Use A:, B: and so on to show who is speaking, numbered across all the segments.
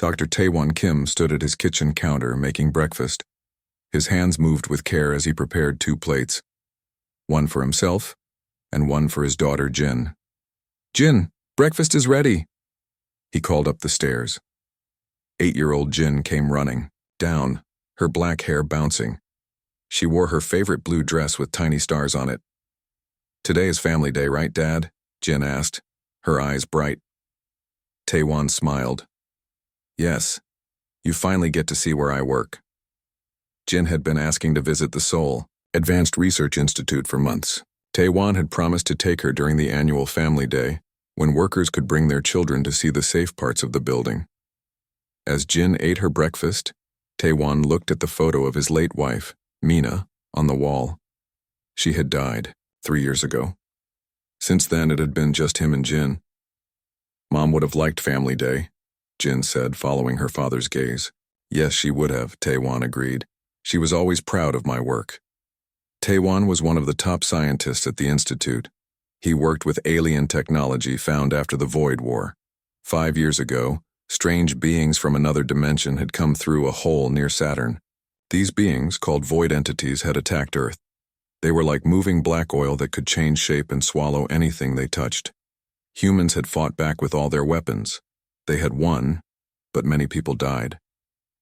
A: Dr. Taewon Kim stood at his kitchen counter making breakfast. His hands moved with care as he prepared 2 plates, one for himself and one for his daughter Jin. "Jin, breakfast is ready," he called up the stairs. 8-year-old Jin came running down, her black hair bouncing. She wore her favorite blue dress with tiny stars on it. "Today is family day, right, Dad?" Jin asked, her eyes bright. Taewon smiled. "Yes, you finally get to see where I work." Jin had been asking to visit the Seoul Advanced Research Institute for months. Taewon had promised to take her during the annual Family Day, when workers could bring their children to see the safe parts of the building. As Jin ate her breakfast, Taewon looked at the photo of his late wife, Mina, on the wall. She had died 3 years ago. Since then, it had been just him and Jin. "Mom would have liked Family Day," Jin said, following her father's gaze. "Yes, she would have," Taewon agreed. "She was always proud of my work." Taewon was one of the top scientists at the institute. He worked with alien technology found after the Void War. 5 years ago, strange beings from another dimension had come through a hole near Saturn. These beings, called void entities, had attacked Earth. They were like moving black oil that could change shape and swallow anything they touched. Humans had fought back with all their weapons. They had won, but many people died.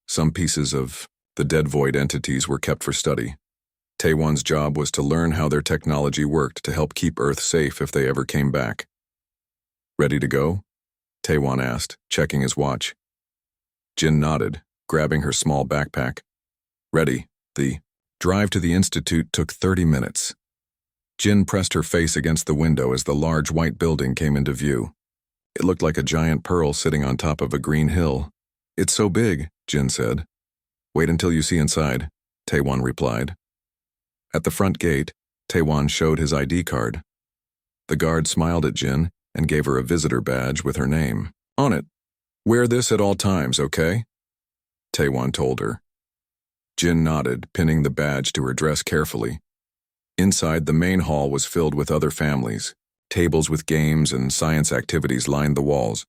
A: Some pieces of the dead void entities were kept for study. Taewon's job was to learn how their technology worked to help keep Earth safe if they ever came back. "Ready to go?" Taewon asked, checking his watch. Jin nodded, grabbing her small backpack. "Ready." The drive to the institute took 30 minutes. Jin pressed her face against the window as the large white building came into view. It looked like a giant pearl sitting on top of a green hill. "It's so big," Jin said. "Wait until you see inside," Taewon replied. At the front gate, Taewon showed his ID card. The guard smiled at Jin and gave her a visitor badge with her name on it. "Wear this at all times, okay?" Taewon told her. Jin nodded, pinning the badge to her dress carefully. Inside, the main hall was filled with other families. Tables with games and science activities lined the walls.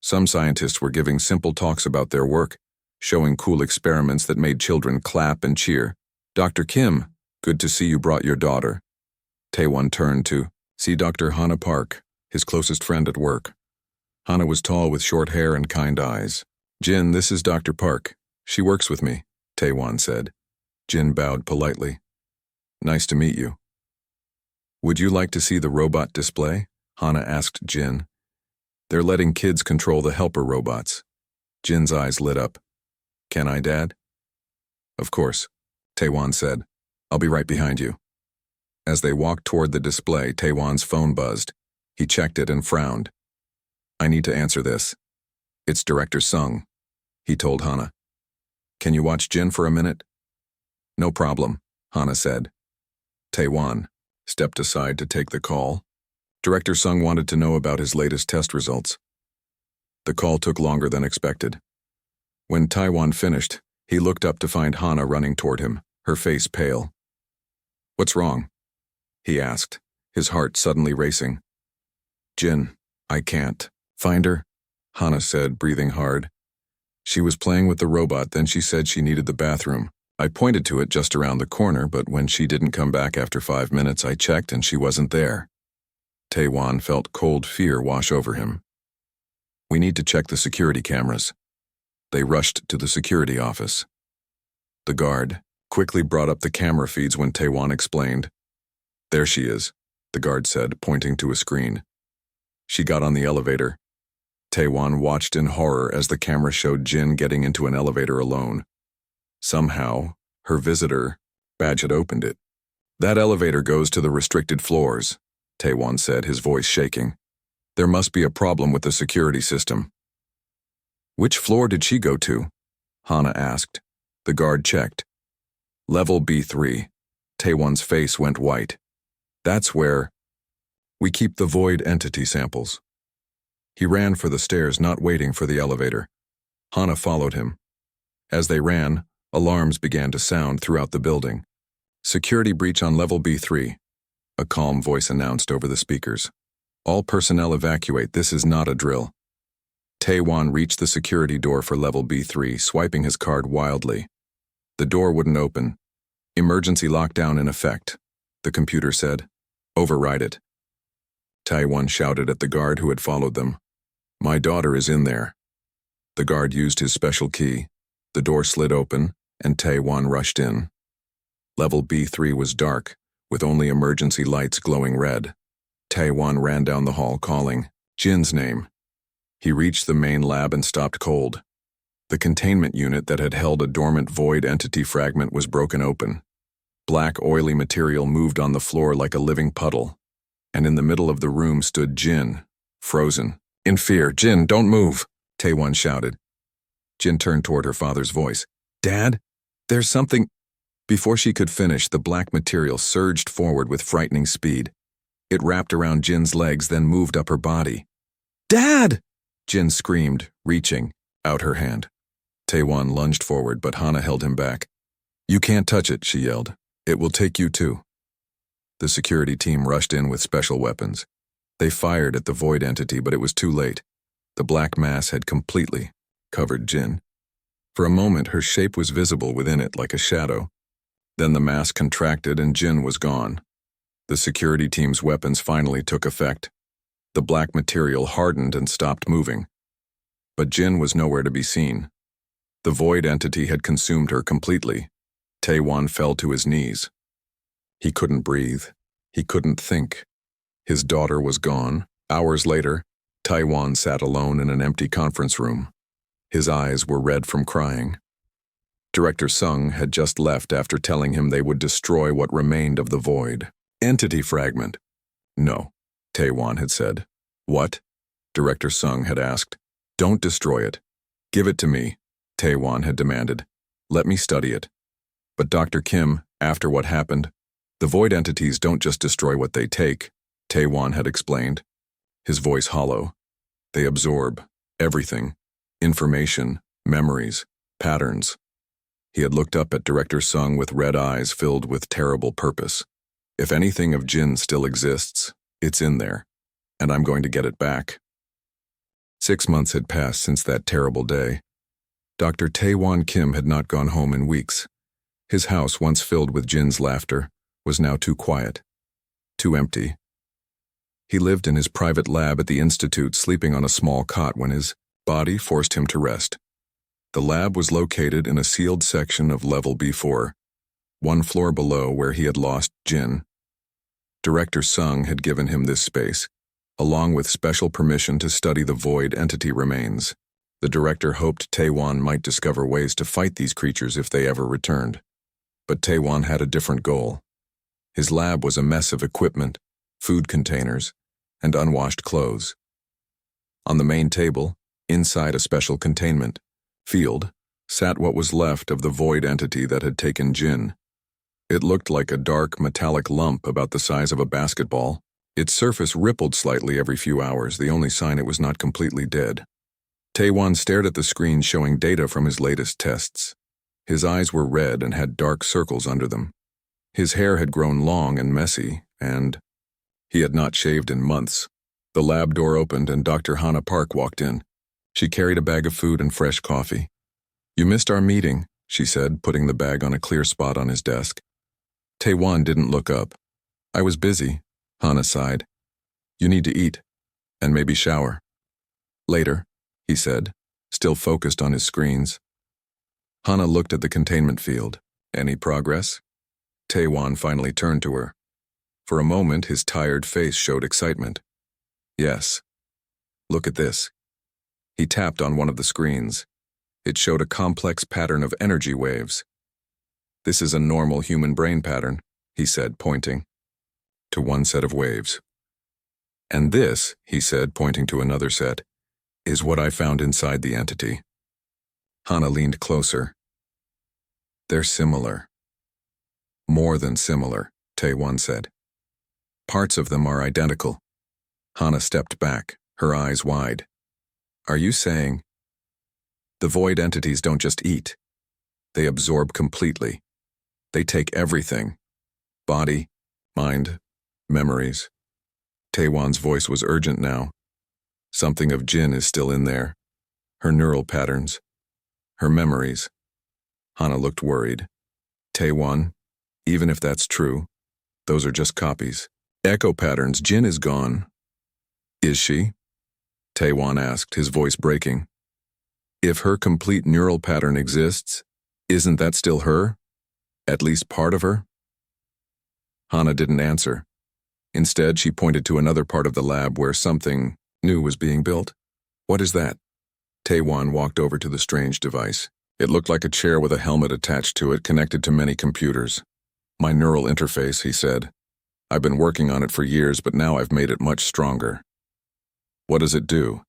A: Some scientists were giving simple talks about their work, showing cool experiments that made children clap and cheer. "Dr. Kim, good to see you brought your daughter." Taewon turned to see Dr. Hana Park, his closest friend at work. Hana was tall with short hair and kind eyes. "Jin, this is Dr. Park. She works with me," Taewon said. Jin bowed politely. "Nice to meet you." "Would you like to see the robot display?" Hana asked Jin. "They're letting kids control the helper robots." Jin's eyes lit up. "Can I, Dad?" "Of course," Taewon said. "I'll be right behind you." As they walked toward the display, Taewon's phone buzzed. He checked it and frowned. "I need to answer this. It's Director Sung," he told Hana. "Can you watch Jin for a minute?" "No problem," Hana said. Taewon stepped aside to take the call. Director Sung wanted to know about his latest test results. The call took longer than expected. When Taewon finished, he looked up to find Hana running toward him, her face pale. "What's wrong?" he asked, his heart suddenly racing. "Jin, I can't find her," Hana said, breathing hard. "She was playing with the robot, then she said she needed the bathroom. I pointed to it just around the corner, but when she didn't come back after 5 minutes, I checked and she wasn't there." Taewon felt cold fear wash over him. "We need to check the security cameras." They rushed to the security office. The guard quickly brought up the camera feeds when Taewon explained. "There she is," the guard said, pointing to a screen. She got on the elevator. Taewon watched in horror as the camera showed Jin getting into an elevator alone. Somehow, her visitor badge had opened it. "That elevator goes to the restricted floors," Taewon said, his voice shaking. "There must be a problem with the security system." "Which floor did she go to?" Hana asked. The guard checked. "Level B3. Taewon's face went white. "That's where we keep the void entity samples." He ran for the stairs, not waiting for the elevator. Hana followed him. As they ran, alarms began to sound throughout the building. "Security breach on level B3, a calm voice announced over the speakers. "All personnel evacuate, this is not a drill." Taewon reached the security door for level B3, swiping his card wildly. The door wouldn't open. Emergency lockdown in effect, the computer said. Override it. Taewon shouted at the guard who had followed them. My daughter is in there. The guard used his special key. The door slid open, and Taewon rushed in. Level B3 was dark, with only emergency lights glowing red. Taewon ran down the hall calling Jin's name. He reached the main lab and stopped cold. The containment unit that had held a dormant void entity fragment was broken open. Black, oily material moved on the floor like a living puddle, and in the middle of the room stood Jin, frozen. In fear, Jin, don't move, Taewon shouted. Jin turned toward her father's voice. Dad, there's something. Before she could finish, the black material surged forward with frightening speed. It wrapped around Jin's legs, then moved up her body. Dad! Jin screamed, reaching out her hand. Taewon lunged forward, but Hana held him back. You can't touch it, she yelled. It will take you too. The security team rushed in with special weapons. They fired at the void entity, but it was too late. The black mass had completely covered Jin. For a moment, her shape was visible within it like a shadow. Then the mass contracted and Jin was gone. The security team's weapons finally took effect. The black material hardened and stopped moving. But Jin was nowhere to be seen. The void entity had consumed her completely. Taewon fell to his knees. He couldn't breathe. He couldn't think. His daughter was gone. Hours later, Taewon sat alone in an empty conference room. His eyes were red from crying. Director Sung had just left after telling him they would destroy what remained of the void. Entity fragment. No, Taewon had said. What? Director Sung had asked. Don't destroy it. Give it to me, Taewon had demanded. Let me study it. But Dr. Kim, after what happened, the void entities don't just destroy what they take, Taewon had explained, his voice hollow. They absorb everything, information, memories, patterns. He had looked up at Director Sung with red eyes filled with terrible purpose. If anything of Jin still exists, it's in there, and I'm going to get it back. 6 months had passed since that terrible day. Dr. Taewon Kim had not gone home in weeks. His house, once filled with Jin's laughter, was now too quiet, too empty. He lived in his private lab at the institute, sleeping on a small cot when his body forced him to rest. The lab was located in a sealed section of level B4, one floor below where he had lost Jin. Director Sung had given him this space, along with special permission to study the void entity remains. The director hoped Taewon might discover ways to fight these creatures if they ever returned. But Taewon had a different goal. His lab was a mess of equipment, food containers, and unwashed clothes. On the main table, inside a special containment field, sat what was left of the void entity that had taken Jin. It looked like a dark, metallic lump about the size of a basketball. Its surface rippled slightly every few hours, the only sign it was not completely dead. Taewon stared at the screen showing data from his latest tests. His eyes were red and had dark circles under them. His hair had grown long and messy, and he had not shaved in months. The lab door opened and Dr. Hana Park walked in. She carried a bag of food and fresh coffee. You missed our meeting, she said, putting the bag on a clear spot on his desk. Taewon didn't look up. I was busy, Hana sighed. You need to eat, and maybe shower. Later, he said, still focused on his screens. Hana looked at the containment field. Any progress? Taewon finally turned to her. For a moment, his tired face showed excitement. Yes. Look at this. He tapped on one of the screens. It showed a complex pattern of energy waves. This is a normal human brain pattern, he said, pointing to one set of waves. And this, he said, pointing to another set, is what I found inside the entity. Hana leaned closer. They're similar. More than similar, Taewon said. Parts of them are identical. Hana stepped back, her eyes wide. Are you saying the void entities don't just eat? They absorb completely. They take everything. Body, mind, memories. Taewon's voice was urgent now. Something of Jin is still in there, Her neural patterns. Her memories. Hana looked worried. Taewon, even if that's true, those are just copies. Echo patterns. Jin is gone. Is she? Taewon asked, his voice breaking. If her complete neural pattern exists, isn't that still her? At least part of her? Hana didn't answer. Instead, she pointed to another part of the lab where something new was being built. What is that? Taewon walked over to the strange device. It looked like a chair with a helmet attached to it connected to many computers. My neural interface, he said. I've been working on it for years, but now I've made it much stronger. What does it do?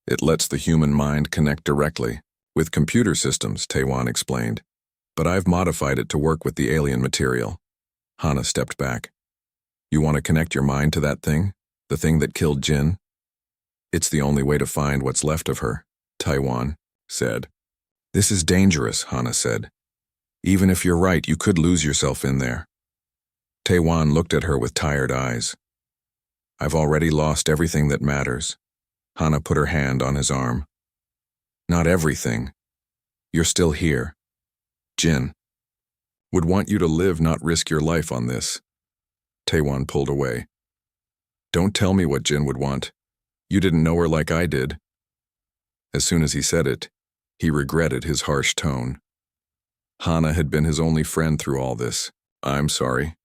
A: It lets the human mind connect directly with computer systems, Taewon explained. But I've modified it to work with the alien material. Hana stepped back. You want to connect your mind to that thing? The thing that killed Jin? It's the only way to find what's left of her, Taewon said. This is dangerous, Hana said. Even if you're right, you could lose yourself in there. Taewon looked at her with tired eyes. I've already lost everything that matters. Hana put her hand on his arm. Not everything. You're still here. Jin would want you to live, not risk your life on this. Taewon pulled away. Don't tell me what Jin would want. You didn't know her like I did. As soon as he said it, he regretted his harsh tone. Hana had been his only friend through all this. I'm sorry,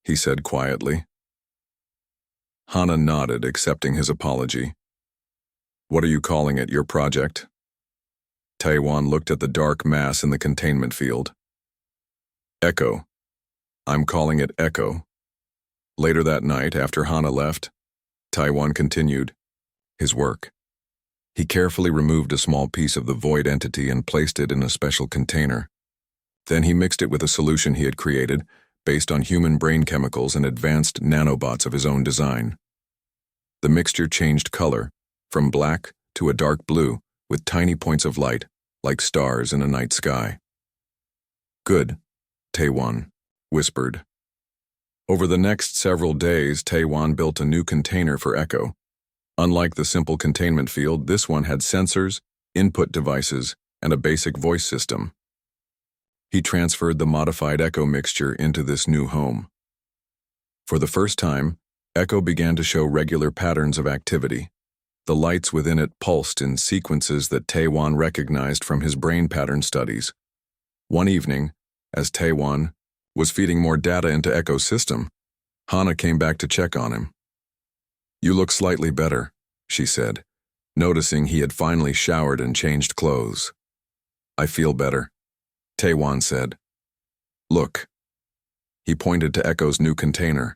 A: he said quietly. Hana nodded, accepting his apology. What are you calling it, your project? Taewon looked at the dark mass in the containment field. Echo. I'm calling it Echo. Later that night, after Hana left, Taewon continued his work. He carefully removed a small piece of the void entity and placed it in a special container. Then he mixed it with a solution he had created based on human brain chemicals and advanced nanobots of his own design. The mixture changed color, from black to a dark blue, with tiny points of light, like stars in a night sky. Good, Taewon whispered. Over the next several days, Taewon built a new container for Echo. Unlike the simple containment field, this one had sensors, input devices, and a basic voice system. He transferred the modified Echo mixture into this new home. For the first time, Echo began to show regular patterns of activity. The lights within it pulsed in sequences that Taewon recognized from his brain pattern studies. One evening, as Taewon was feeding more data into Echo's system, Hana came back to check on him. You look slightly better, she said, noticing he had finally showered and changed clothes. I feel better, Taewon said. Look. He pointed to Echo's new container.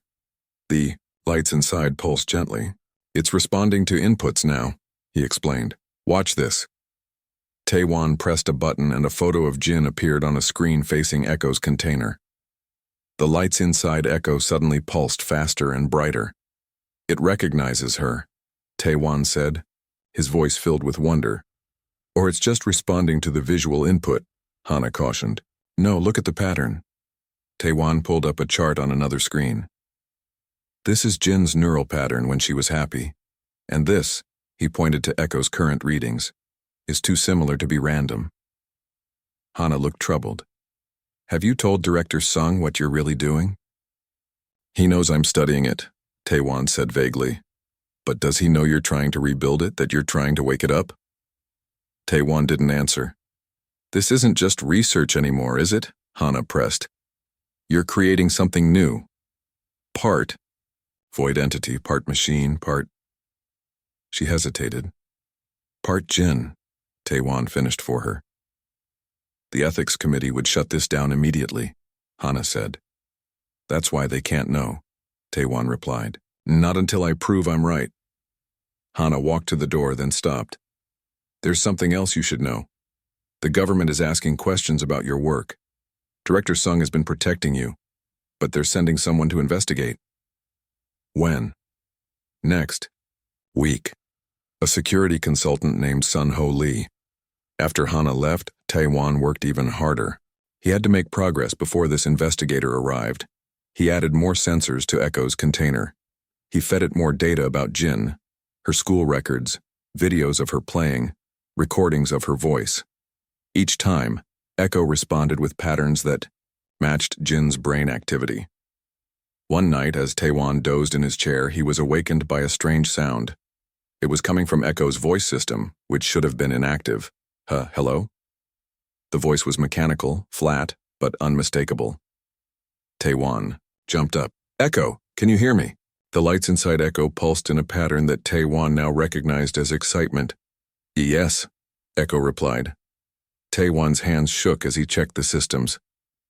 A: The lights inside pulse gently. It's responding to inputs now, he explained. Watch this. Taewon pressed a button and a photo of Jin appeared on a screen facing Echo's container. The lights inside Echo suddenly pulsed faster and brighter. It recognizes her, Taewon said, his voice filled with wonder. Or it's just responding to the visual input, Hana cautioned. No, look at the pattern. Taewon pulled up a chart on another screen. This is Jin's neural pattern when she was happy. And this, he pointed to Echo's current readings, is too similar to be random. Hana looked troubled. Have you told Director Sung what you're really doing? He knows I'm studying it, Taewon said vaguely. But does he know you're trying to rebuild it, that you're trying to wake it up? Taewon didn't answer. This isn't just research anymore, is it? Hana pressed. You're creating something new. Part void entity, part machine, part... She hesitated. Part Jin, Taewon finished for her. The ethics committee would shut this down immediately, Hana said. That's why they can't know, Taewon replied. Not until I prove I'm right. Hana walked to the door, then stopped. There's something else you should know. The government is asking questions about your work. Director Sung has been protecting you, but they're sending someone to investigate. When? Next week. A security consultant named Sun-Ho Lee. After Hana left, Taewon worked even harder. He had to make progress before this investigator arrived. He added more sensors to Echo's container. He fed it more data about Jin, her school records, videos of her playing, recordings of her voice. Each time, Echo responded with patterns that matched Jin's brain activity. One night, as Taewon dozed in his chair, he was awakened by a strange sound. It was coming from Echo's voice system, which should have been inactive. Hello? The voice was mechanical, flat, but unmistakable. Taewon jumped up. Echo, can you hear me? The lights inside Echo pulsed in a pattern that Taewon now recognized as excitement. Yes, Echo replied. Taewon's hands shook as he checked the systems.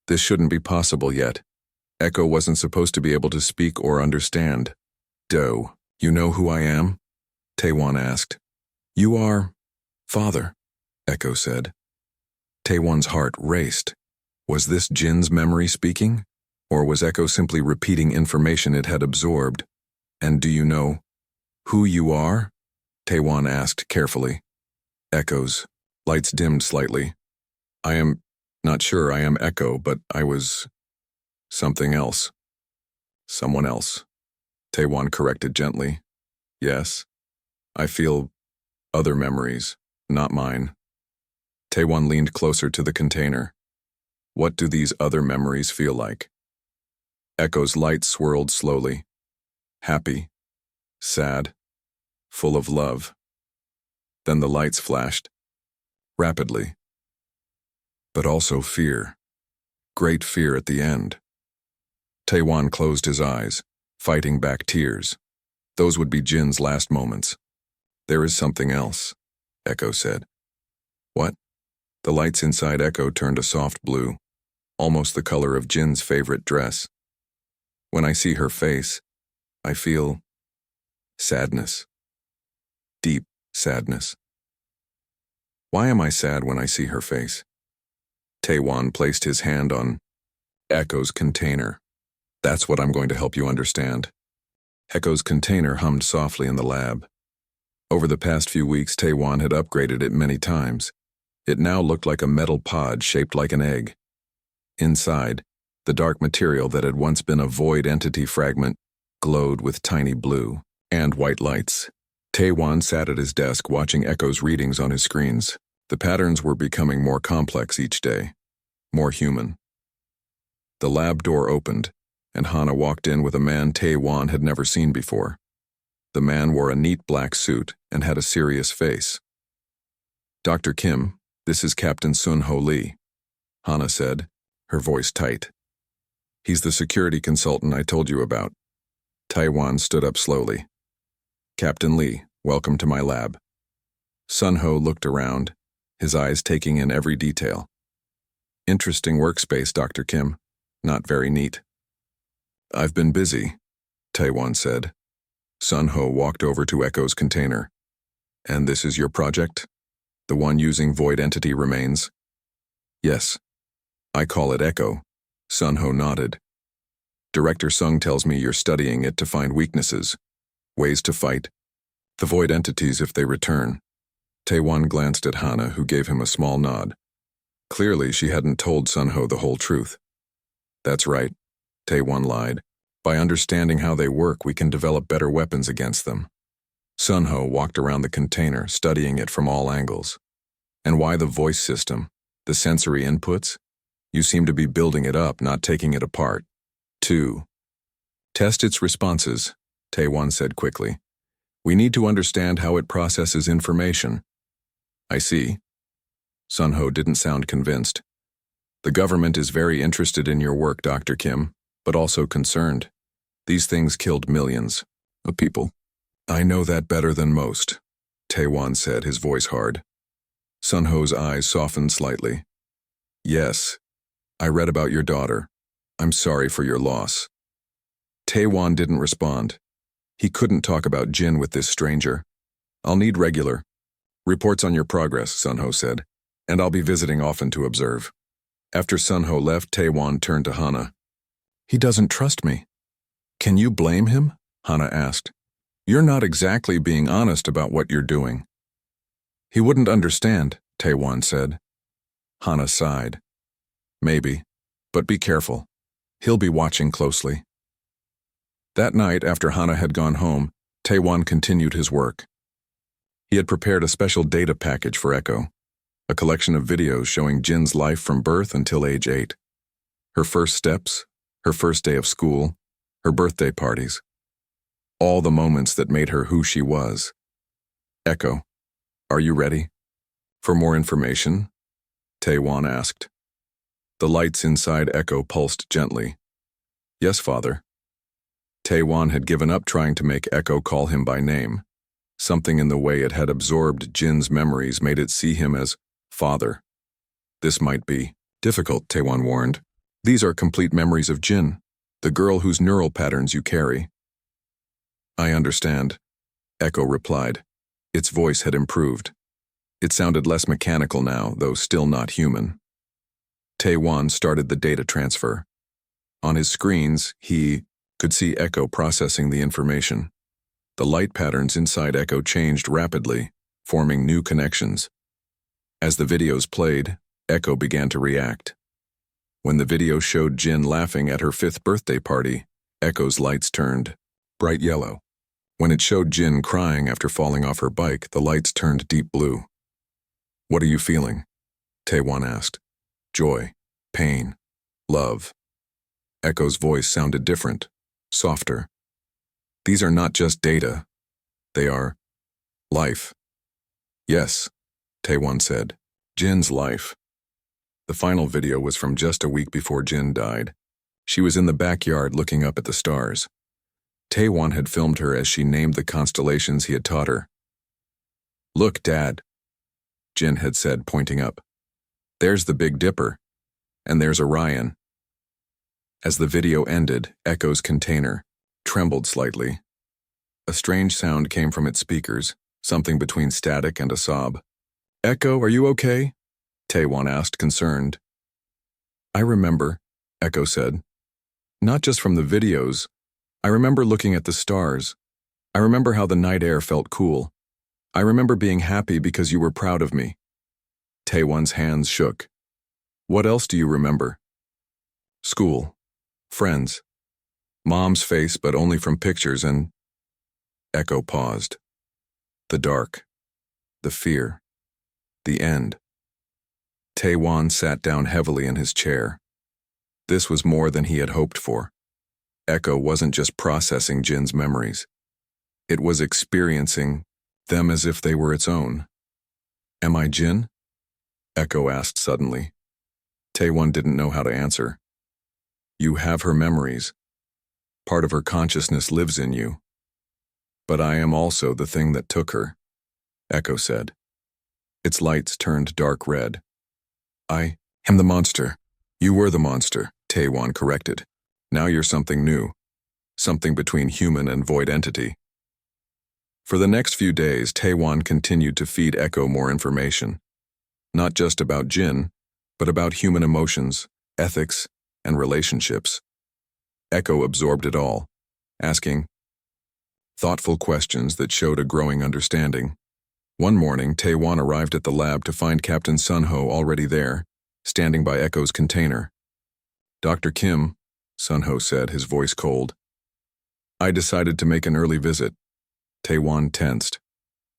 A: This shouldn't be possible yet. Echo wasn't supposed to be able to speak or understand. Do you know who I am? Taewon asked. You are father, Echo said. Taewon's heart raced. Was this Jin's memory speaking? Or was Echo simply repeating information it had absorbed? And do you know who you are? Taewon asked carefully. Echo's lights dimmed slightly. I am not sure I am Echo, but I was something else. Someone else. Taewon corrected gently. Yes, I feel other memories, not mine. Taewon leaned closer to the container. What do these other memories feel like? Echo's light swirled slowly. Happy, sad, full of love. Then the lights flashed. Rapidly. But also fear. Great fear at the end. Taewon closed his eyes, fighting back tears. Those would be Jin's last moments. There is something else, Echo said. What? The lights inside Echo turned a soft blue, almost the color of Jin's favorite dress. When I see her face, I feel sadness. Deep sadness. Why am I sad when I see her face? Taewon placed his hand on Echo's container. That's what I'm going to help you understand. Echo's container hummed softly in the lab. Over the past few weeks, Taewon had upgraded it many times. It now looked like a metal pod shaped like an egg. Inside, the dark material that had once been a void entity fragment glowed with tiny blue and white lights. Taewon sat at his desk watching Echo's readings on his screens. The patterns were becoming more complex each day, more human. The lab door opened, and Hana walked in with a man Taewon had never seen before. The man wore a neat black suit and had a serious face. Dr. Kim, this is Captain Sun-Ho Lee, Hana said, her voice tight. He's the security consultant I told you about. Taewon stood up slowly. Captain Lee, welcome to my lab. Sun-Ho looked around, his eyes taking in every detail. Interesting workspace, Dr. Kim. Not very neat. I've been busy, Taewon said. Sun-Ho walked over to Echo's container. And this is your project? The one using void entity remains? Yes. I call it Echo. Sun-Ho nodded. Director Sung tells me you're studying it to find weaknesses, ways to fight, the void entities if they return. Taewon glanced at Hana, who gave him a small nod. Clearly, she hadn't told Sun-Ho the whole truth. That's right, Taewon lied. By understanding how they work, we can develop better weapons against them. Sun-Ho walked around the container, studying it from all angles. And why the voice system? The sensory inputs? You seem to be building it up, not taking it apart. 2. Test its responses, Taewon said quickly. We need to understand how it processes information. I see. Sun-Ho didn't sound convinced. The government is very interested in your work, Dr. Kim, but also concerned. These things killed millions of people. I know that better than most, Taewon said, his voice hard. Sun-Ho's eyes softened slightly. Yes, I read about your daughter. I'm sorry for your loss. Taewon didn't respond. He couldn't talk about Jin with this stranger. I'll need regular reports on your progress, Sun-Ho said, and I'll be visiting often to observe. After Sun-Ho left, Taewon turned to Hana. He doesn't trust me. Can you blame him? Hana asked. You're not exactly being honest about what you're doing. He wouldn't understand, Taewon said. Hana sighed. Maybe, but be careful. He'll be watching closely. That night, after Hana had gone home, Taewon continued his work. He had prepared a special data package for Echo, a collection of videos showing Jin's life from birth until age 8. Her first steps, her first day of school, her birthday parties. All the moments that made her who she was. Echo, are you ready? For more information? Taewon asked. The lights inside Echo pulsed gently. Yes, father. Taewon had given up trying to make Echo call him by name. Something in the way it had absorbed Jin's memories made it see him as father. This might be difficult, Taewon warned. These are complete memories of Jin, the girl whose neural patterns you carry. I understand, Echo replied. Its voice had improved. It sounded less mechanical now, though still not human. Taewon started the data transfer. On his screens, he could see Echo processing the information. The light patterns inside Echo changed rapidly, forming new connections. As the videos played, Echo began to react. When the video showed Jin laughing at her 5th birthday party, Echo's lights turned bright yellow. When it showed Jin crying after falling off her bike, the lights turned deep blue. What are you feeling? Taewon asked. Joy, pain, love. Echo's voice sounded different, softer. These are not just data. They are life. Yes, Taewon said. Jin's life. The final video was from just a week before Jin died. She was in the backyard looking up at the stars. Taewon had filmed her as she named the constellations he had taught her. Look, Dad, Jin had said, pointing up. There's the Big Dipper, and there's Orion. As the video ended, Echo's container trembled slightly. A strange sound came from its speakers, something between static and a sob. Echo, are you okay? Taewon asked, concerned. I remember, Echo said. Not just from the videos. I remember looking at the stars. I remember how the night air felt cool. I remember being happy because you were proud of me. Taewon's hands shook. What else do you remember? School. Friends. Mom's face, but only from pictures, and... Echo paused. The dark. The fear. The end. Taewon sat down heavily in his chair. This was more than he had hoped for. Echo wasn't just processing Jin's memories. It was experiencing them as if they were its own. Am I Jin? Echo asked suddenly. Taewon didn't know how to answer. You have her memories. Part of her consciousness lives in you. But I am also the thing that took her, Echo said. Its lights turned dark red. I am the monster. You were the monster, Taewon corrected. Now you're something new. Something between human and void entity. For the next few days, Taewon continued to feed Echo more information. Not just about Jin, but about human emotions, ethics, and relationships. Echo absorbed it all, asking thoughtful questions that showed a growing understanding. One morning, Taewon arrived at the lab to find Captain Sunho already there, standing by Echo's container. Dr. Kim, Sunho said, his voice cold. I decided to make an early visit. Taewon tensed.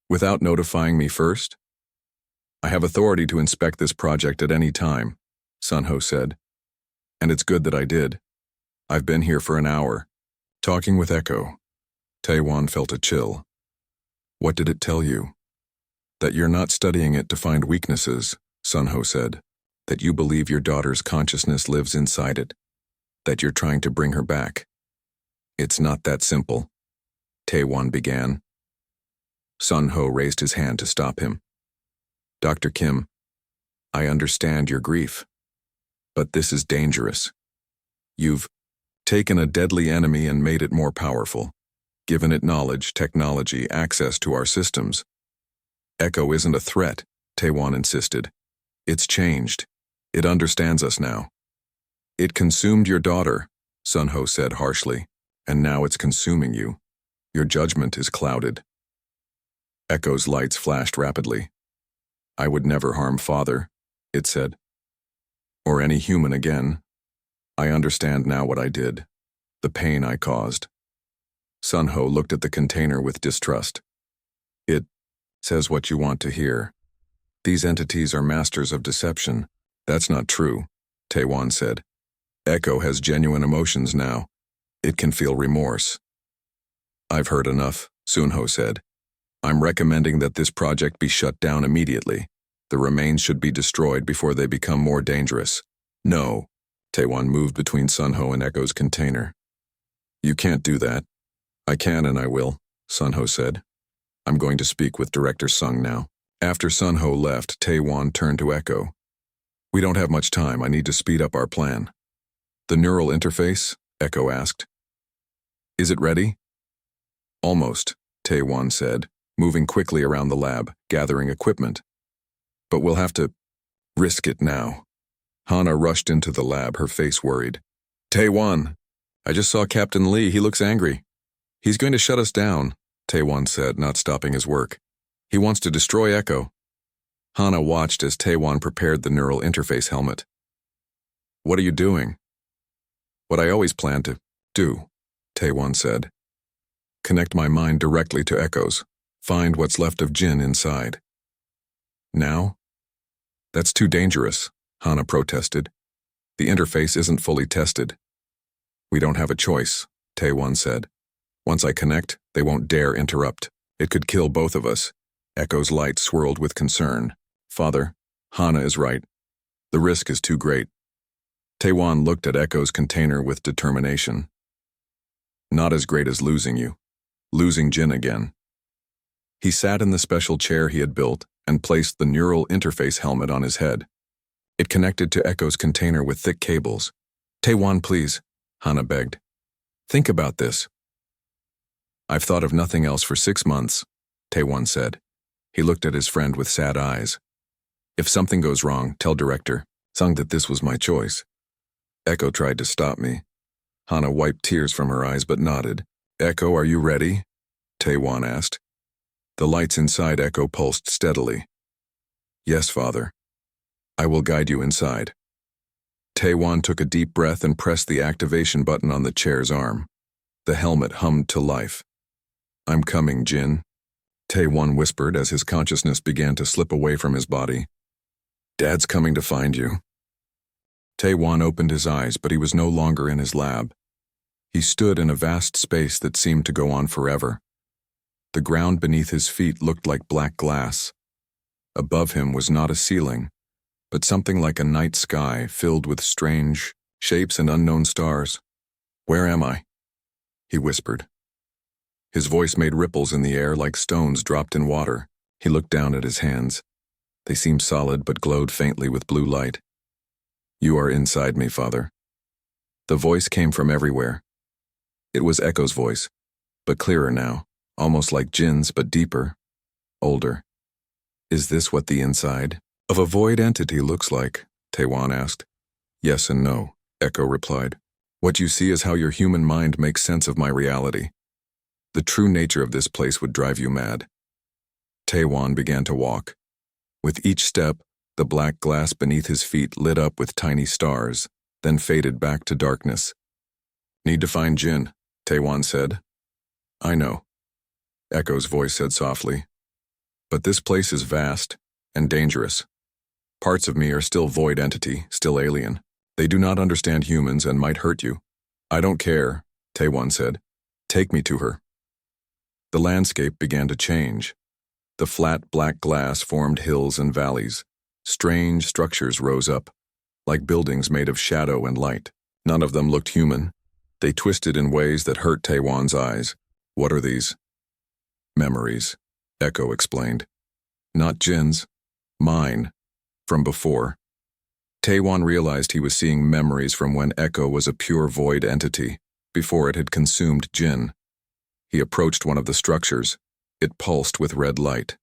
A: Without notifying me first? I have authority to inspect this project at any time, Sunho said. And it's good that I did. I've been here for an hour, talking with Echo. Taewon felt a chill. What did it tell you? That you're not studying it to find weaknesses, Sunho said. That you believe your daughter's consciousness lives inside it. That you're trying to bring her back. It's not that simple, Taewon began. Sunho raised his hand to stop him. Dr. Kim, I understand your grief. But this is dangerous. You've taken a deadly enemy and made it more powerful. Given it knowledge, technology, access to our systems. Echo isn't a threat, Taewon insisted. It's changed. It understands us now. It consumed your daughter, Sunho said harshly, and now it's consuming you. Your judgment is clouded. Echo's lights flashed rapidly. I would never harm Father, it said. Or any human again. I understand now what I did. The pain I caused. Sunho looked at the container with distrust. says what you want to hear. These entities are masters of deception. That's not true, Taewon said. Echo has genuine emotions now. It can feel remorse. I've heard enough, Sunho said. I'm recommending that this project be shut down immediately. The remains should be destroyed before they become more dangerous. No. Taewon moved between Sunho and Echo's container. You can't do that. I can and I will, Sunho said. I'm going to speak with Director Sung now. After Sunho left, Taewon turned to Echo. We don't have much time. I need to speed up our plan. The neural interface? Echo asked. Is it ready? Almost, Taewon said, moving quickly around the lab, gathering equipment. But we'll have to risk it now. Hana rushed into the lab, her face worried. Taewon, I just saw Captain Lee. He looks angry. He's going to shut us down, Taewon said, not stopping his work. He wants to destroy Echo. Hana watched as Taewon prepared the neural interface helmet. What are you doing? What I always planned to do, Taewon said. Connect my mind directly to Echo's. Find what's left of Jin inside. Now? That's too dangerous, Hana protested. The interface isn't fully tested. We don't have a choice, Taewon said. Once I connect, they won't dare interrupt. It could kill both of us. Echo's light swirled with concern. Father, Hana is right. The risk is too great. Taewon looked at Echo's container with determination. Not as great as losing you. Losing Jin again. He sat in the special chair he had built and placed the neural interface helmet on his head. It connected to Echo's container with thick cables. Taewon, please, Hana begged. Think about this. I've thought of nothing else for 6 months, Taewon said. He looked at his friend with sad eyes. If something goes wrong, tell Director Sung that this was my choice. Echo tried to stop me. Hana wiped tears from her eyes but nodded. Echo, are you ready? Taewon asked. The lights inside Echo pulsed steadily. Yes, Father. I will guide you inside. Taewon took a deep breath and pressed the activation button on the chair's arm. The helmet hummed to life. I'm coming, Jin, Taewon whispered as his consciousness began to slip away from his body. Dad's coming to find you. Taewon opened his eyes, but he was no longer in his lab. He stood in a vast space that seemed to go on forever. The ground beneath his feet looked like black glass. Above him was not a ceiling, but something like a night sky filled with strange shapes and unknown stars. Where am I? He whispered. His voice made ripples in the air like stones dropped in water. He looked down at his hands. They seemed solid but glowed faintly with blue light. You are inside me, Father. The voice came from everywhere. It was Echo's voice, but clearer now, almost like Jin's but deeper, older. Is this what the inside of a void entity looks like? Taewon asked. Yes and no, Echo replied. What you see is how your human mind makes sense of my reality. The true nature of this place would drive you mad. Taewon began to walk. With each step, the black glass beneath his feet lit up with tiny stars, then faded back to darkness. Need to find Jin, Taewon said. I know, Echo's voice said softly. But this place is vast and dangerous. Parts of me are still void entity, still alien. They do not understand humans and might hurt you. I don't care, Taewon said. Take me to her. The landscape began to change. The flat black glass formed hills and valleys. Strange structures rose up, like buildings made of shadow and light. None of them looked human. They twisted in ways that hurt Taewon's eyes. What are these? Memories, Echo explained. Not Jin's. Mine. From before. Taewon realized he was seeing memories from when Echo was a pure void entity, before it had consumed Jin. He approached one of the structures. It pulsed with red light.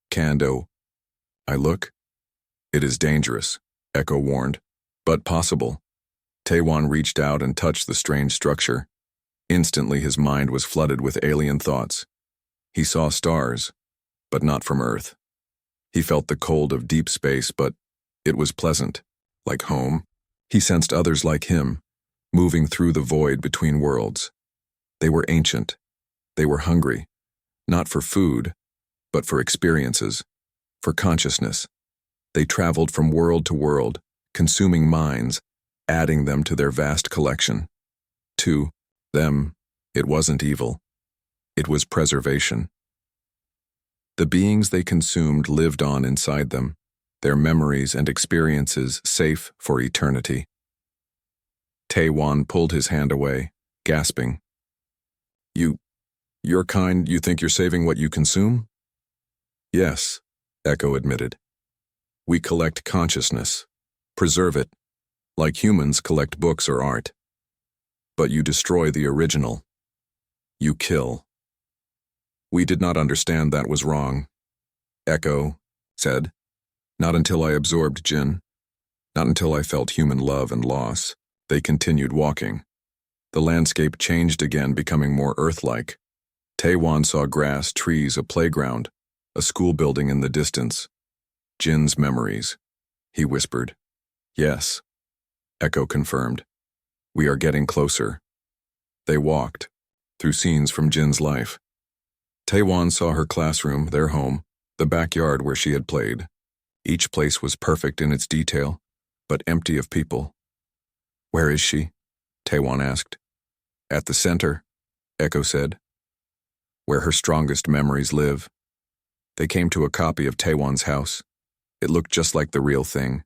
A: Kando. I look. It is dangerous, Echo warned, but possible. Taewon reached out and touched the strange structure. Instantly his mind was flooded with alien thoughts. He saw stars, but not from Earth. He felt the cold of deep space, but it was pleasant, like home. He sensed others like him, moving through the void between worlds. They were ancient. They were hungry, not for food, but for experiences, for consciousness. They traveled from world to world, consuming minds, adding them to their vast collection. To them, it wasn't evil. It was preservation. The beings they consumed lived on inside them, their memories and experiences safe for eternity. Taewon pulled his hand away, gasping. You're kind, you think you're saving what you consume? Yes, Echo admitted. We collect consciousness, preserve it, like humans collect books or art. But you destroy the original. You kill. We did not understand that was wrong, Echo said. Not until I absorbed Jin. Not until I felt human love and loss. They continued walking. The landscape changed again, becoming more Earth-like. Taewon saw grass, trees, a playground, a school building in the distance. Jin's memories, he whispered. Yes, Echo confirmed. We are getting closer. They walked, through scenes from Jin's life. Taewon saw her classroom, their home, the backyard where she had played. Each place was perfect in its detail, but empty of people. Where is she? Taewon asked. At the center, Echo said. Where her strongest memories live. They came to a copy of Taewon's house. It looked just like the real thing,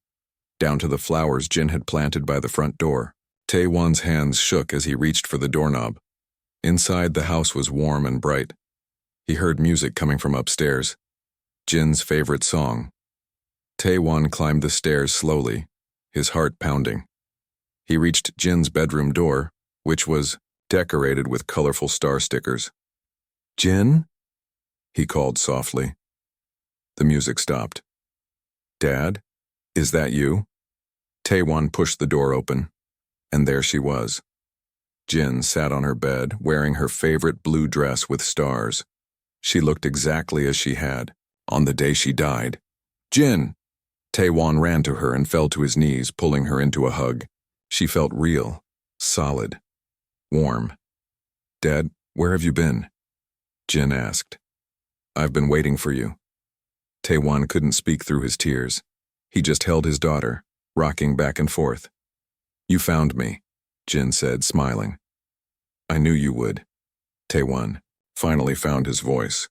A: down to the flowers Jin had planted by the front door. Taewon's hands shook as he reached for the doorknob. Inside, the house was warm and bright. He heard music coming from upstairs, Jin's favorite song. Taewon climbed the stairs slowly, his heart pounding. He reached Jin's bedroom door, which was decorated with colorful star stickers. Jin? He called softly. The music stopped. Dad? Is that you? Taewon pushed the door open, and there she was. Jin sat on her bed, wearing her favorite blue dress with stars. She looked exactly as she had, on the day she died. Jin! Taewon ran to her and fell to his knees, pulling her into a hug. She felt real, solid, warm. Dad, where have you been? Jin asked. I've been waiting for you. Taewon couldn't speak through his tears. He just held his daughter, rocking back and forth. You found me, Jin said, smiling. I knew you would. Taewon finally found his voice.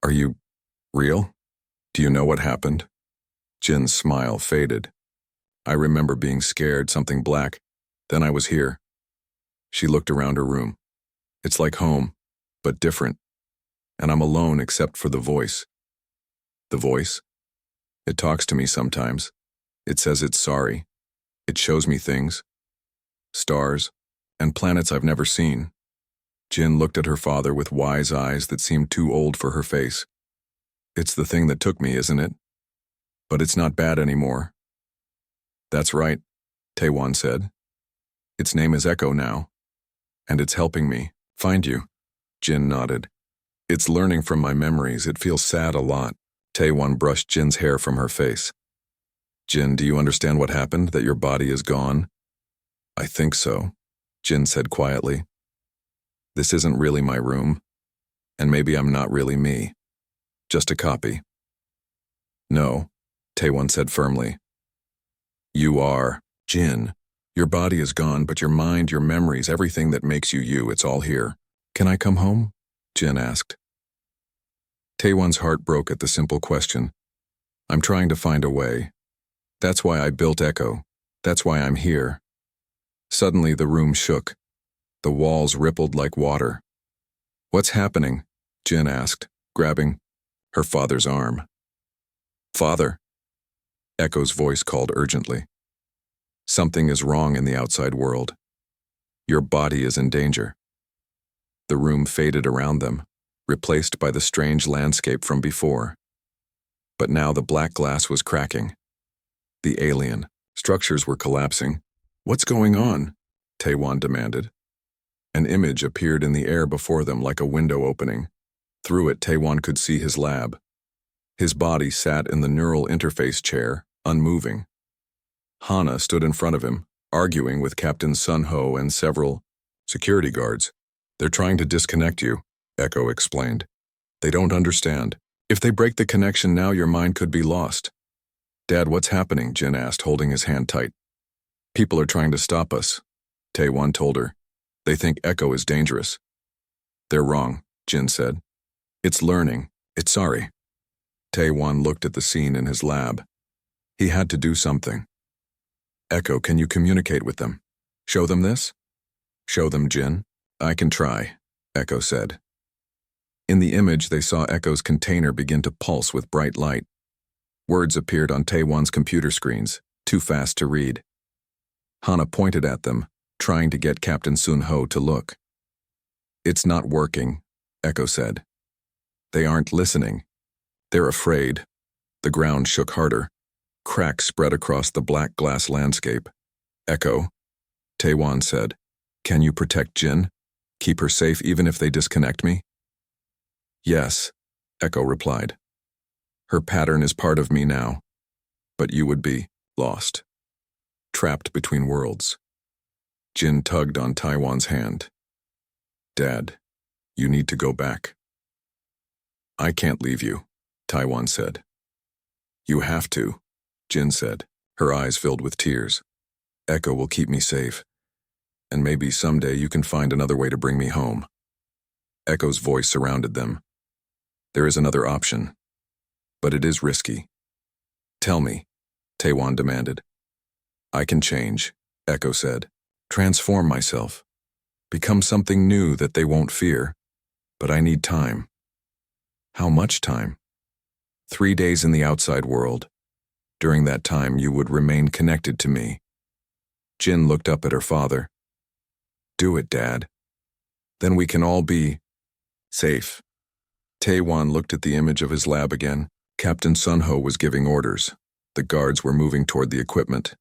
A: Are you real? Do you know what happened? Jin's smile faded. I remember being scared, something black. Then I was here. She looked around her room. It's like home, but different. And I'm alone except for the voice. The voice? It talks to me sometimes. It says it's sorry. It shows me things. Stars and planets I've never seen. Jin looked at her father with wise eyes that seemed too old for her face. It's the thing that took me, isn't it? But it's not bad anymore. That's right, Taewon said. Its name is Echo now, and it's helping me find you. Jin nodded. It's learning from my memories. It feels sad a lot. Taewon brushed Jin's hair from her face. Jin, do you understand what happened, that your body is gone? I think so, Jin said quietly. This isn't really my room, and maybe I'm not really me. Just a copy. No, Taewon said firmly. You are Jin. Your body is gone, but your mind, your memories, everything that makes you you, it's all here. Can I come home? Jin asked. Taewon's heart broke at the simple question. I'm trying to find a way. That's why I built Echo. That's why I'm here. Suddenly the room shook. The walls rippled like water. What's happening? Jin asked, grabbing her father's arm. Father, Echo's voice called urgently. Something is wrong in the outside world. Your body is in danger. The room faded around them, replaced by the strange landscape from before. But now the black glass was cracking. The alien structures were collapsing. What's going on? Taewon demanded. An image appeared in the air before them like a window opening. Through it, Taewon could see his lab. His body sat in the neural interface chair, unmoving. Hana stood in front of him, arguing with Captain Sun Ho and several security guards. They're trying to disconnect you, Echo explained. They don't understand. If they break the connection now, your mind could be lost. Dad, what's happening? Jin asked, holding his hand tight. People are trying to stop us, Taewon told her. They think Echo is dangerous. They're wrong, Jin said. It's learning. It's sorry. Taewon looked at the scene in his lab. He had to do something. Echo, can you communicate with them? Show them this? Show them, Jin. I can try, Echo said. In the image, they saw Echo's container begin to pulse with bright light. Words appeared on Taewon's computer screens, too fast to read. Hana pointed at them, trying to get Captain Sun-ho to look. It's not working, Echo said. They aren't listening. They're afraid. The ground shook harder. Cracks spread across the black glass landscape. Echo, Taewon said. Can you protect Jin? Keep her safe even if they disconnect me? Yes, Echo replied. Her pattern is part of me now. But you would be lost. Trapped between worlds. Jin tugged on Taewon's hand. Dad, you need to go back. I can't leave you, Taewon said. You have to, Jin said, her eyes filled with tears. Echo will keep me safe. And maybe someday you can find another way to bring me home. Echo's voice surrounded them. There is another option. But it is risky. Tell me, Taewon demanded. I can change, Echo said. Transform myself. Become something new that they won't fear. But I need time. How much time? 3 days in the outside world. During that time, you would remain connected to me. Jin looked up at her father. Do it, Dad. Then we can all be safe. Taewon looked at the image of his lab again. Captain Sun-ho was giving orders. The guards were moving toward the equipment.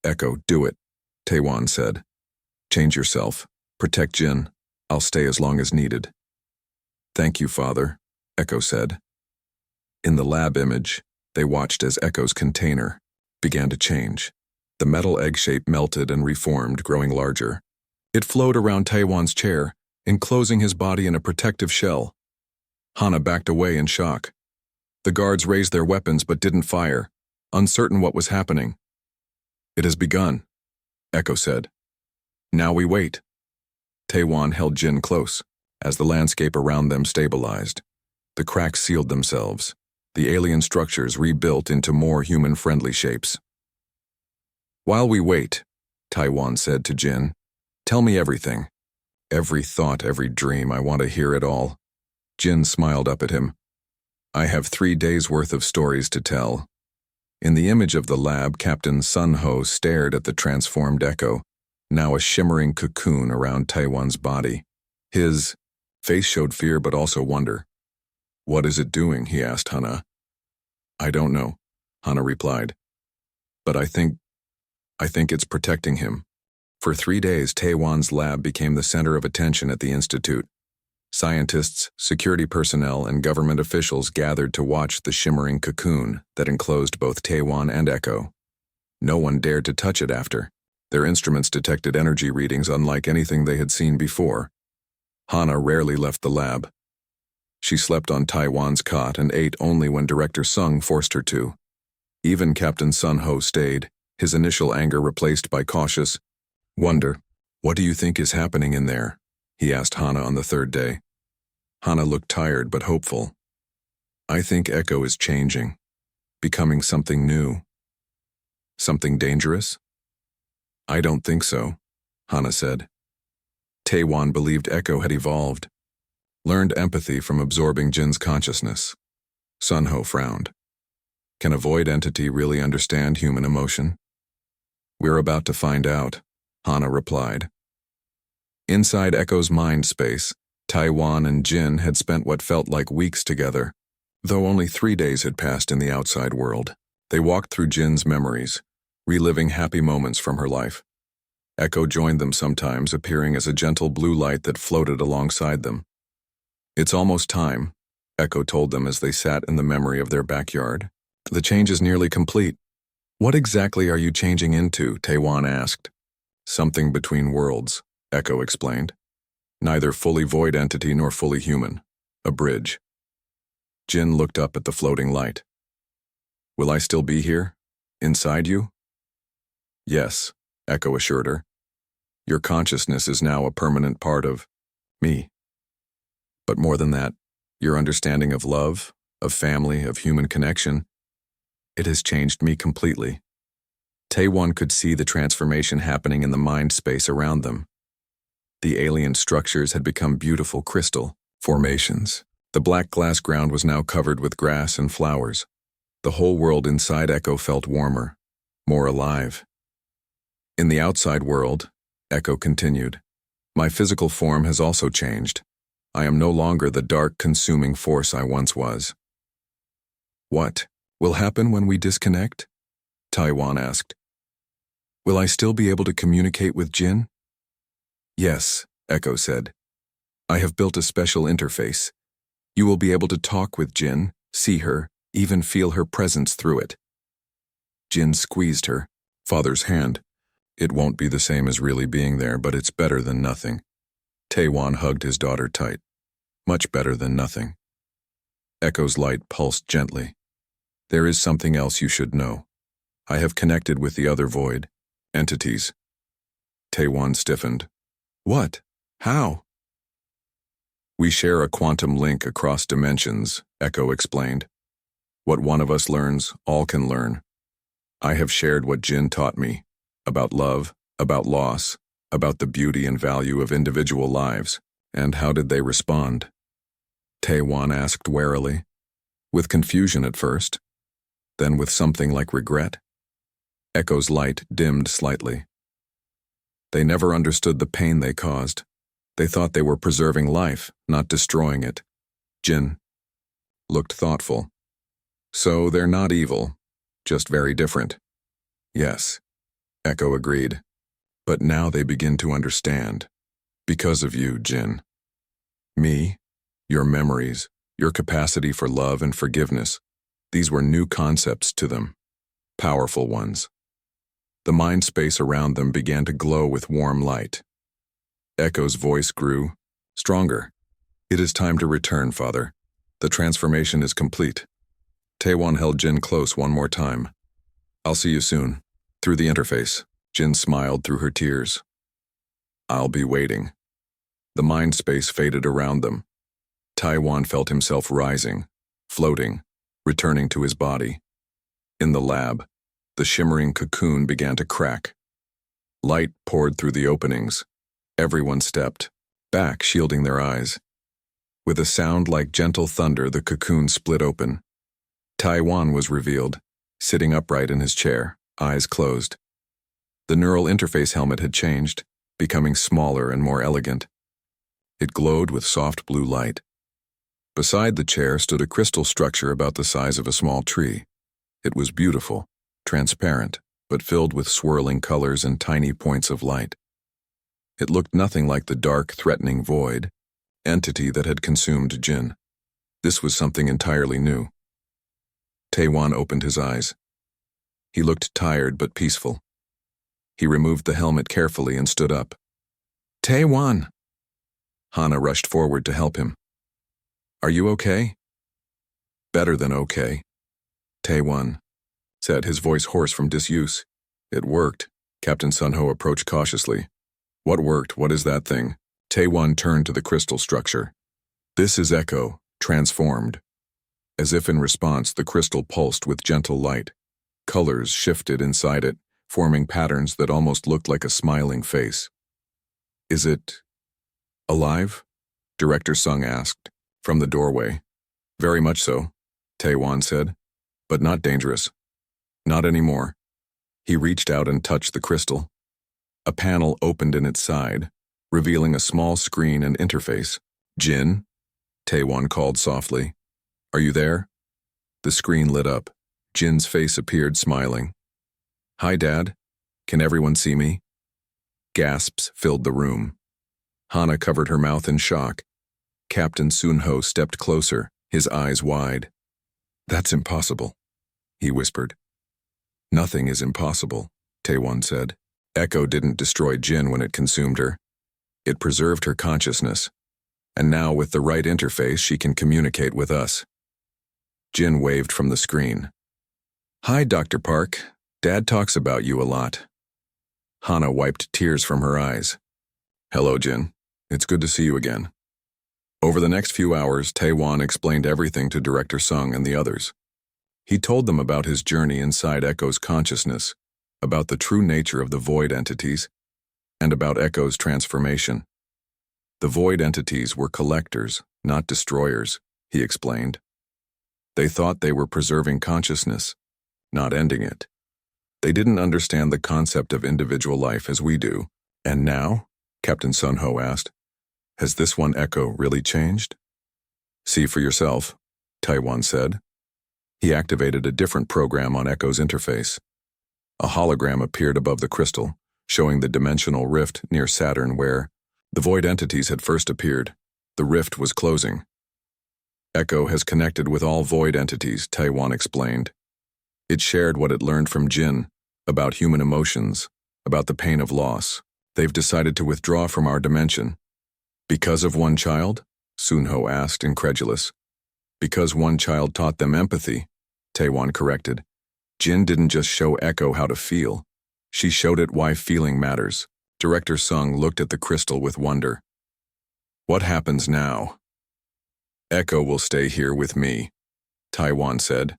A: Echo, do it, Taewon said. Change yourself. Protect Jin. I'll stay as long as needed. Thank you, Father, Echo said. In the lab image, they watched as Echo's container began to change. The metal egg shape melted and reformed, growing larger. It flowed around Taewon's chair, enclosing his body in a protective shell. Hana backed away in shock. The guards raised their weapons but didn't fire, uncertain what was happening. It has begun, Echo said. Now we wait. Taewon held Jin close, as the landscape around them stabilized. The cracks sealed themselves. The alien structures rebuilt into more human-friendly shapes. While we wait, Taewon said to Jin, tell me everything. Every thought, every dream, I want to hear it all. Jin smiled up at him. I have 3 days' worth of stories to tell. In the image of the lab, Captain Sun-ho stared at the transformed Echo, now a shimmering cocoon around Taewon's body. His face showed fear but also wonder. What is it doing? He asked Hana. I don't know, Hana replied. But I think it's protecting him. For 3 days, Taewon's lab became the center of attention at the institute. Scientists, security personnel, and government officials gathered to watch the shimmering cocoon that enclosed both Taewon and Echo. No one dared to touch it after. Their instruments detected energy readings unlike anything they had seen before. Hana rarely left the lab. She slept on Taewon's cot and ate only when Director Sung forced her to. Even Captain Sun-ho stayed, his initial anger replaced by cautious wonder. What do you think is happening in there? He asked Hana on the 3rd day. Hana looked tired but hopeful. I think Echo is changing, becoming something new. Something dangerous? I don't think so, Hana said. Taewon believed Echo had evolved, learned empathy from absorbing Jin's consciousness. Sun-ho frowned. Can a void entity really understand human emotion? We're about to find out, Hana replied. Inside Echo's mind space, Taewon and Jin had spent what felt like weeks together. Though only 3 days had passed in the outside world, they walked through Jin's memories, reliving happy moments from her life. Echo joined them sometimes, appearing as a gentle blue light that floated alongside them. It's almost time, Echo told them as they sat in the memory of their backyard. The change is nearly complete. What exactly are you changing into? Taewon asked. Something between worlds, Echo explained. Neither fully void entity nor fully human. A bridge. Jin looked up at the floating light. Will I still be here? Inside you? Yes, Echo assured her. Your consciousness is now a permanent part of me. But more than that, your understanding of love, of family, of human connection, it has changed me completely. Taewon could see the transformation happening in the mind space around them. The alien structures had become beautiful crystal formations. The black glass ground was now covered with grass and flowers. The whole world inside Echo felt warmer, more alive. In the outside world, Echo continued, my physical form has also changed. I am no longer the dark, consuming force I once was. What will happen when we disconnect? Taewon asked. Will I still be able to communicate with Jin? Yes, Echo said. I have built a special interface. You will be able to talk with Jin, see her, even feel her presence through it. Jin squeezed her father's hand. It won't be the same as really being there, but it's better than nothing. Taewon hugged his daughter tight. Much better than nothing. Echo's light pulsed gently. There is something else you should know. I have connected with the other void entities. Taewon stiffened. What? How? We share a quantum link across dimensions, Echo explained. What one of us learns, all can learn. I have shared what Jin taught me, about love, about loss, about the beauty and value of individual lives. And how did they respond? Taewon asked warily. With confusion at first, then with something like regret. Echo's light dimmed slightly. They never understood the pain they caused. They thought they were preserving life, not destroying it. Jin looked thoughtful. So they're not evil, just very different. Yes, Echo agreed. But now they begin to understand. Because of you, Jin. Me, your memories, your capacity for love and forgiveness, these were new concepts to them. Powerful ones. The mind space around them began to glow with warm light. Echo's voice grew stronger. It is time to return, Father. The transformation is complete. Taewon held Jin close one more time. I'll see you soon. Through the interface, Jin smiled through her tears. I'll be waiting. The mind space faded around them. Taewon felt himself rising, floating, returning to his body. In the lab, the shimmering cocoon began to crack. Light poured through the openings. Everyone stepped, back shielding their eyes. With a sound like gentle thunder, the cocoon split open. Taewon was revealed, sitting upright in his chair, eyes closed. The neural interface helmet had changed, becoming smaller and more elegant. It glowed with soft blue light. Beside the chair stood a crystal structure about the size of a small tree. It was beautiful, transparent, but filled with swirling colors and tiny points of light. It looked nothing like the dark, threatening void entity that had consumed Jin. This was something entirely new. Taewon opened his eyes. He looked tired but peaceful. He removed the helmet carefully and stood up. Taewon! Hana rushed forward to help him. Are you okay? Better than okay. Taewon said, his voice hoarse from disuse. It worked. Captain Sunho approached cautiously. What worked? What is that thing? Taewon turned to the crystal structure. This is Echo, transformed. As if in response, the crystal pulsed with gentle light. Colors shifted inside it, forming patterns that almost looked like a smiling face. Is it alive? Director Sung asked, from the doorway. Very much so, Taewon said, but not dangerous. Not anymore. He reached out and touched the crystal. A panel opened in its side, revealing a small screen and interface. Jin? Taewon called softly. Are you there? The screen lit up. Jin's face appeared, smiling. Hi, Dad. Can everyone see me? Gasps filled the room. Hana covered her mouth in shock. Captain Sunho stepped closer, his eyes wide. That's impossible, he whispered. Nothing is impossible, Taewon said. Echo didn't destroy Jin when it consumed her. It preserved her consciousness. And now with the right interface, she can communicate with us. Jin waved from the screen. Hi, Dr. Park. Dad talks about you a lot. Hana wiped tears from her eyes. Hello, Jin. It's good to see you again. Over the next few hours, Taewon explained everything to Director Sung and the others. He told them about his journey inside Echo's consciousness, about the true nature of the void entities, and about Echo's transformation. The void entities were collectors, not destroyers, he explained. They thought they were preserving consciousness, not ending it. They didn't understand the concept of individual life as we do. And now? Captain Sun-ho asked. Has this one Echo really changed? See for yourself, Taewon said. He activated a different program on Echo's interface. A hologram appeared above the crystal, showing the dimensional rift near Saturn where the void entities had first appeared. The rift was closing. Echo has connected with all void entities, Taewon explained. It shared what it learned from Jin, about human emotions, about the pain of loss. They've decided to withdraw from our dimension. Because of one child? Sun-ho asked, incredulous. Because one child taught them empathy, Taewon corrected. Jin didn't just show Echo how to feel. She showed it why feeling matters. Director Sung looked at the crystal with wonder. What happens now? Echo will stay here with me, Taewon said.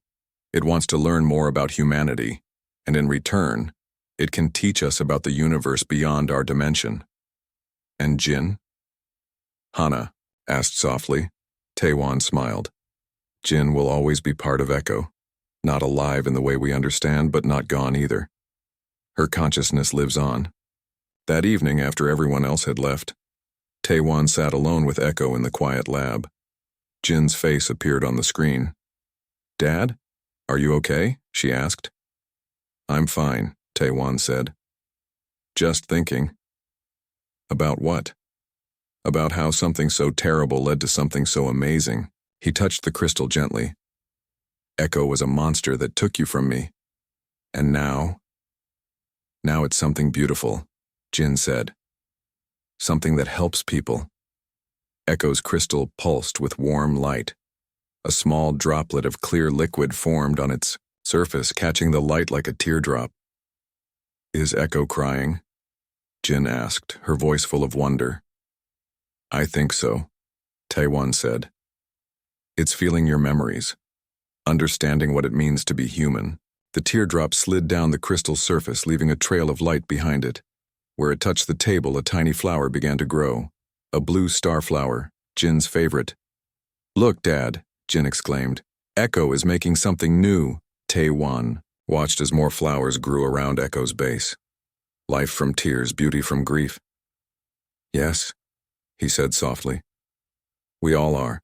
A: It wants to learn more about humanity, and in return, it can teach us about the universe beyond our dimension. And Jin? Hana asked softly. Taewon smiled. Jin will always be part of Echo, not alive in the way we understand, but not gone either. Her consciousness lives on. That evening, after everyone else had left, Taewon sat alone with Echo in the quiet lab. Jin's face appeared on the screen. Dad, are you okay? She asked. I'm fine, Taewon said. Just thinking. About what? About how something so terrible led to something so amazing. He touched the crystal gently. Echo was a monster that took you from me. And now? Now it's something beautiful, Jin said. Something that helps people. Echo's crystal pulsed with warm light. A small droplet of clear liquid formed on its surface, catching the light like a teardrop. Is Echo crying? Jin asked, her voice full of wonder. I think so, Taewon said. It's feeling your memories, understanding what it means to be human. The teardrop slid down the crystal surface, leaving a trail of light behind it. Where it touched the table, a tiny flower began to grow. A blue starflower, Jin's favorite. Look, Dad, Jin exclaimed. Echo is making something new. Taewon watched as more flowers grew around Echo's base. Life from tears, beauty from grief. Yes, he said softly. We all are.